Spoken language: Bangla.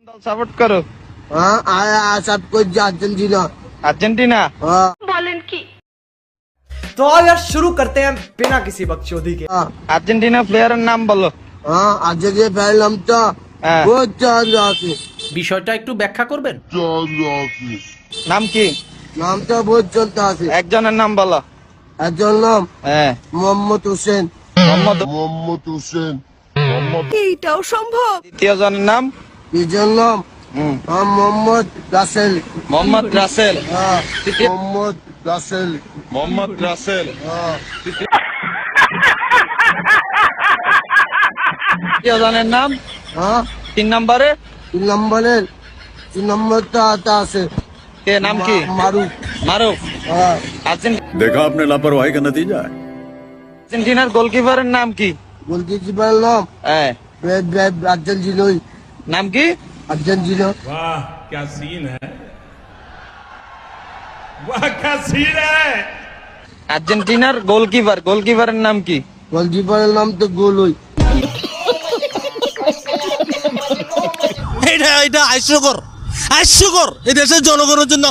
দল সাপোর্ট করো? हाँ आया सब कुछ अर्जेंटीना। আর্জেন্টিনা। हाँ तो आओ यार शुरू करते हैं बिना किसी बकचोदी के। हाँ আর্জেন্টিনা প্লেয়ারের নাম বলো। हाँ अर्जेंटीना पहले हम तो हाँ। बहुत चांद आके বিষয়টা একটু ব্যাখ্যা করবেন। নাম কি? नाम तो बहुत चलता है। একজনের নাম বলো। একজন নাম হ্যাঁ, মোহাম্মদ হোসেন। মোহাম্মদ। এইটাও সম্ভব? দ্বিতীয় জনের নাম? দ্বিতীয় নাম মোহাম্মদ রাসেল। মোহাম্মদ রাসেল। হ্যাঁ মোহাম্মদ রাসেল। মোহাম্মদ রাসেল। হ্যাঁ তৃতীয় জনের নাম? হ্যাঁ 3 নম্বরে? 3 নম্বরটা আতা আছে। কে নাম কি? মারুফ। মারুফ। হ্যাঁ देखा आपने लापरवाही का नतीजा है। আর্জেন্টিনার গোলকিপারের নাম কি? গোলকিপার নাম হ্যাঁ, আর্জেন্টিনা। নাম কি? আর্জেন্টিনা। वाह क्या सीन है, वाह क्या सीन है। আর্জেন্টিনার গোলকিপারের নাম কি? গোলকিপারের নাম তো গোলই। এটা হাস্যকর, হাস্যকর এই দেশের জনগণের জন্য।